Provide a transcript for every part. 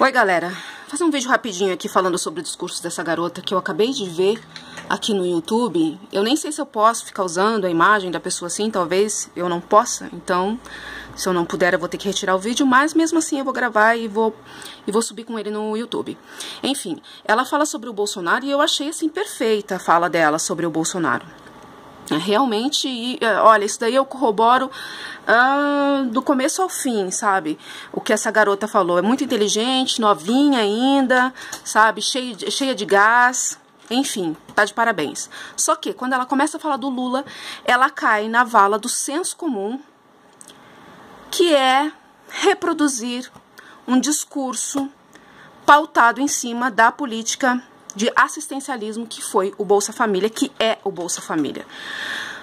Oi, galera. Vou fazer um vídeo rapidinho aqui falando sobre o discurso dessa garota que eu acabei de ver aqui no YouTube. Eu nem sei se eu posso ficar usando a imagem da pessoa assim, talvez eu não possa. Então, se eu não puder, eu vou ter que retirar o vídeo, mas mesmo assim eu vou gravar e vou subir com ele no YouTube. Enfim, ela fala sobre o Bolsonaro e eu achei assim perfeita a fala dela sobre o Bolsonaro. Realmente, olha, isso daí eu corroboro do começo ao fim, sabe? O que essa garota falou. É muito inteligente, novinha ainda, sabe? Cheia de gás. Enfim, tá de parabéns. Só que, quando ela começa a falar do Lula, ela cai na vala do senso comum, que é reproduzir um discurso pautado em cima da política de assistencialismo que foi o Bolsa Família, que é o Bolsa Família.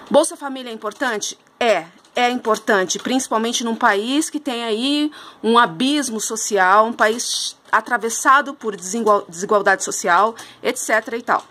Bolsa Família é importante? É importante, principalmente num país que tem aí um abismo social, um país atravessado por desigualdade social, etc. e tal.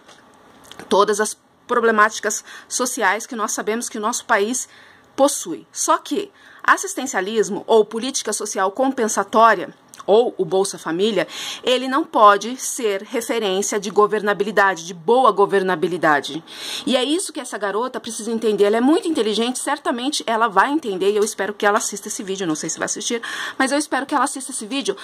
Todas as problemáticas sociais que nós sabemos que o nosso país possui. Só que assistencialismo ou política social compensatória, ou o Bolsa Família, ele não pode ser referência de governabilidade, de boa governabilidade. E é isso que essa garota precisa entender. Ela é muito inteligente, certamente ela vai entender, e eu espero que ela assista esse vídeo, não sei se vai assistir, mas eu espero que ela assista esse vídeo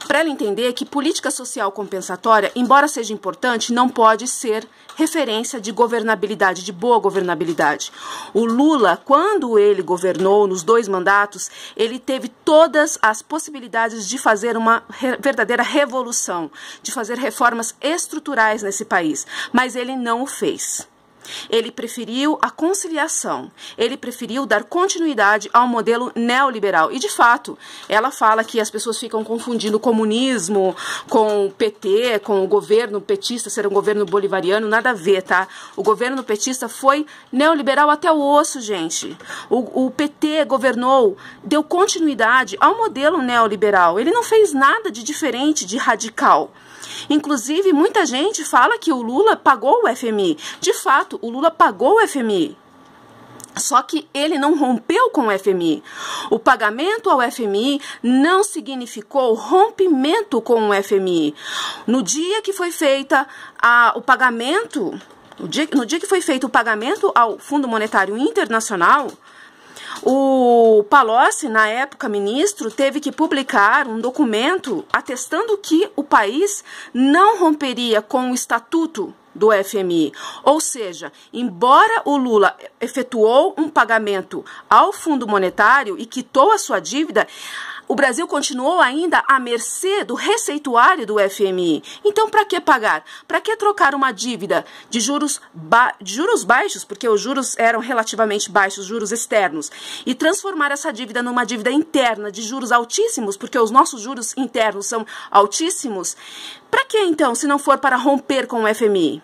para ela entender que política social compensatória, embora seja importante, não pode ser referência de governabilidade, de boa governabilidade. O Lula, quando ele governou nos 2 mandatos, ele teve todas as possibilidades de fazer uma verdadeira revolução, de fazer reformas estruturais nesse país, mas ele não o fez. Ele preferiu a conciliação, ele preferiu dar continuidade ao modelo neoliberal. E, de fato, ela fala que as pessoas ficam confundindo o comunismo com o PT, com o governo petista ser um governo bolivariano. Nada a ver, tá? O governo petista foi neoliberal até o osso, gente. O PT governou, deu continuidade ao modelo neoliberal. Ele não fez nada de diferente, de radical. Inclusive, muita gente fala que o Lula pagou o FMI. De fato, o Lula pagou o FMI. Só que ele não rompeu com o FMI. O pagamento ao FMI não significou rompimento com o FMI. No dia que foi feita o pagamento, no dia que foi feito o pagamento ao Fundo Monetário Internacional, o Palocci, na época ministro, teve que publicar um documento atestando que o país não romperia com o estatuto do FMI. Ou seja, embora o Lula efetuou um pagamento ao Fundo Monetário e quitou a sua dívida, o Brasil continuou ainda à mercê do receituário do FMI. Então, para que pagar? Para que trocar uma dívida de juros baixos, porque os juros eram relativamente baixos, juros externos, e transformar essa dívida numa dívida interna de juros altíssimos, porque os nossos juros internos são altíssimos? Para que então, se não for para romper com o FMI?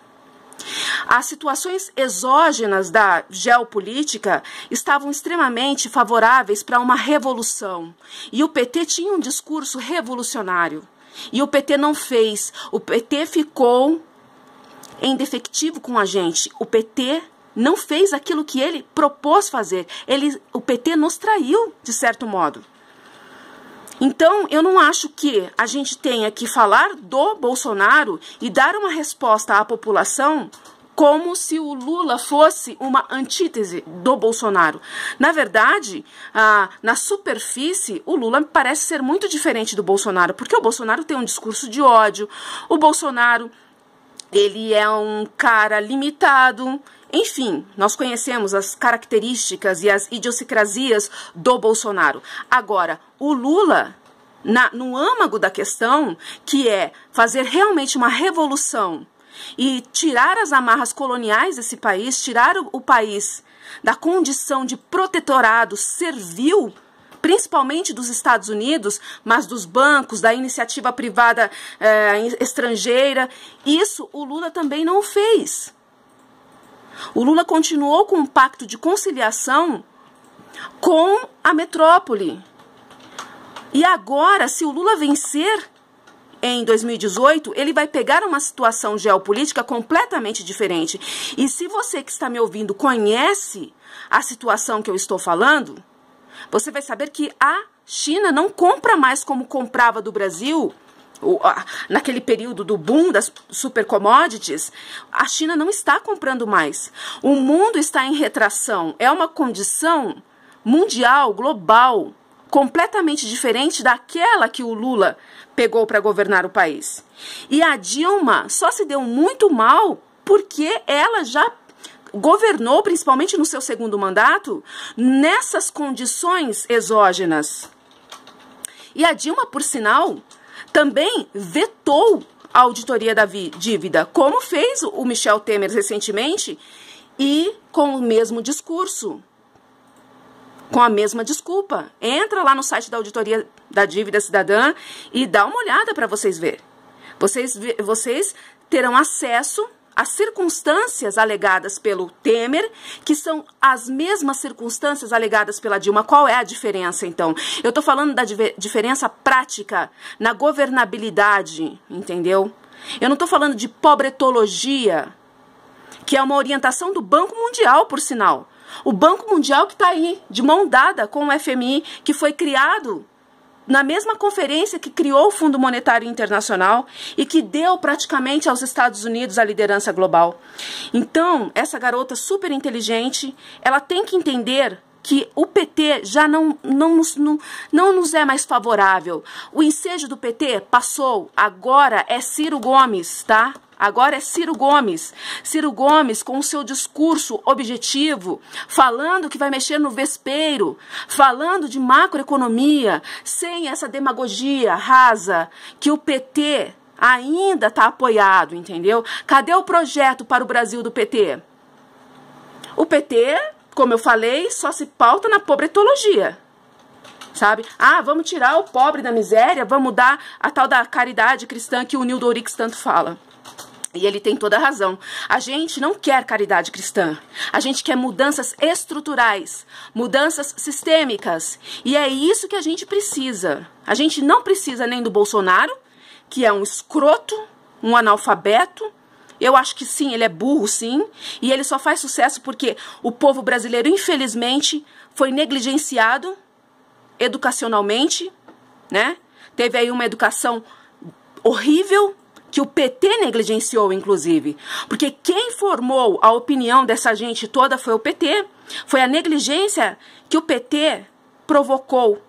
As situações exógenas da geopolítica estavam extremamente favoráveis para uma revolução. E o PT tinha um discurso revolucionário. E o PT não fez. O PT ficou indefectivo com a gente. O PT não fez aquilo que ele propôs fazer. O PT nos traiu, de certo modo. Então, eu não acho que a gente tenha que falar do Bolsonaro e dar uma resposta à população como se o Lula fosse uma antítese do Bolsonaro. Na verdade, na superfície, o Lula parece ser muito diferente do Bolsonaro, porque o Bolsonaro tem um discurso de ódio, o Bolsonaro, ele é um cara limitado. Enfim, nós conhecemos as características e as idiosincrasias do Bolsonaro. Agora, o Lula, no âmago da questão, que é fazer realmente uma revolução e tirar as amarras coloniais desse país, tirar o país da condição de protetorado servil, principalmente dos Estados Unidos, mas dos bancos, da iniciativa privada estrangeira, isso o Lula também não fez. O Lula continuou com um pacto de conciliação com a metrópole. E agora, se o Lula vencer em 2018, ele vai pegar uma situação geopolítica completamente diferente. E se você que está me ouvindo conhece a situação que eu estou falando, você vai saber que a China não compra mais como comprava do Brasil naquele período do boom das super commodities, a China não está comprando mais. O mundo está em retração. É uma condição mundial, global, completamente diferente daquela que o Lula pegou para governar o país. E a Dilma só se deu muito mal porque ela já governou, principalmente no seu segundo mandato, nessas condições exógenas. E a Dilma, por sinal, também vetou a auditoria da dívida, como fez o Michel Temer recentemente, e com o mesmo discurso, com a mesma desculpa. Entra lá no site da Auditoria da Dívida Cidadã e dá uma olhada para vocês verem. Vocês terão acesso às circunstâncias alegadas pelo Temer, que são as mesmas circunstâncias alegadas pela Dilma. Qual é a diferença, então? Eu estou falando da diferença prática na governabilidade, entendeu? Eu não estou falando de pobretologia, que é uma orientação do Banco Mundial, por sinal. O Banco Mundial que está aí, de mão dada com o FMI, que foi criado na mesma conferência que criou o Fundo Monetário Internacional e que deu praticamente aos Estados Unidos a liderança global. Então, essa garota super inteligente, ela tem que entender que o PT já não nos é mais favorável. O ensejo do PT passou, agora é Ciro Gomes, tá? Agora é Ciro Gomes. Ciro Gomes com o seu discurso objetivo, falando que vai mexer no vespeiro, falando de macroeconomia, sem essa demagogia rasa que o PT ainda está apoiado, entendeu? Cadê o projeto para o Brasil do PT? O PT, como eu falei, só se pauta na pobretologia. Sabe? Ah, vamos tirar o pobre da miséria, vamos dar a tal da caridade cristã que o Nildo Ourix tanto fala. E ele tem toda a razão. A gente não quer caridade cristã. A gente quer mudanças estruturais, mudanças sistêmicas. E é isso que a gente precisa. A gente não precisa nem do Bolsonaro, que é um escroto, um analfabeto. Eu acho que sim, ele é burro, sim. E ele só faz sucesso porque o povo brasileiro, infelizmente, foi negligenciado educacionalmente, né? Teve aí uma educação horrível, que o PT negligenciou, inclusive. Porque quem formou a opinião dessa gente toda foi o PT. Foi a negligência que o PT provocou.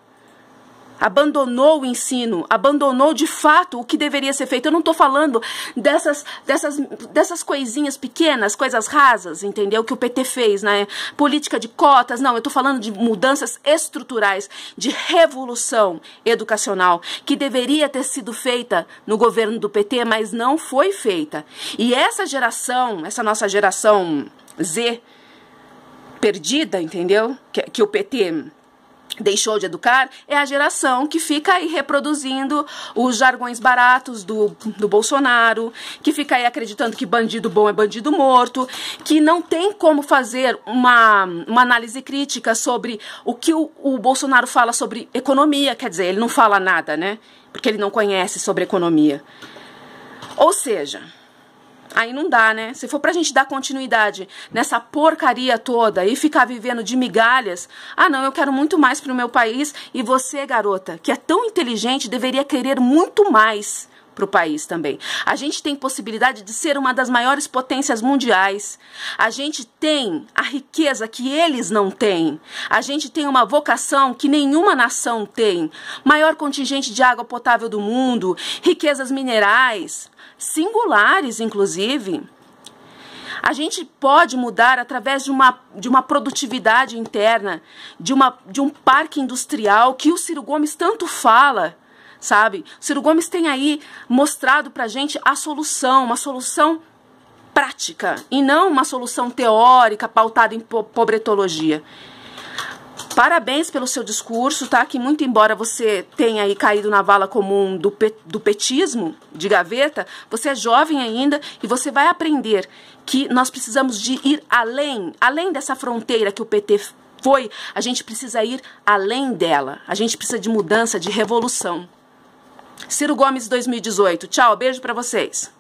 Abandonou o ensino, abandonou de fato o que deveria ser feito. Eu não estou falando dessas coisinhas pequenas, coisas rasas, entendeu? Que o PT fez, né? Política de cotas, não. Eu estou falando de mudanças estruturais, de revolução educacional, que deveria ter sido feita no governo do PT, mas não foi feita. E essa geração, essa nossa geração Z, perdida, entendeu? Que o PT deixou de educar, é a geração que fica aí reproduzindo os jargões baratos do Bolsonaro, que fica aí acreditando que bandido bom é bandido morto, que não tem como fazer uma análise crítica sobre o que o Bolsonaro fala sobre economia. Quer dizer, ele não fala nada, né? Porque ele não conhece sobre economia. Ou seja, aí não dá, né? Se for pra gente dar continuidade nessa porcaria toda e ficar vivendo de migalhas, ah não, eu quero muito mais pro meu país, e você, garota, que é tão inteligente, deveria querer muito mais pro país também. A gente tem possibilidade de ser uma das maiores potências mundiais. A gente tem a riqueza que eles não têm. A gente tem uma vocação que nenhuma nação tem. Maior contingente de água potável do mundo, riquezas minerais, singulares, inclusive. A gente pode mudar através de uma produtividade interna, de um parque industrial que o Ciro Gomes tanto fala, sabe? O Ciro Gomes tem aí mostrado pra gente a solução, uma solução prática, e não uma solução teórica pautada em pobretologia. Parabéns pelo seu discurso, tá? Que muito embora você tenha aí caído na vala comum do petismo, de gaveta, você é jovem ainda e você vai aprender que nós precisamos de ir além dessa fronteira que o PT foi, a gente precisa ir além dela. A gente precisa de mudança, de revolução. Ciro Gomes 2018. Tchau, beijo pra vocês.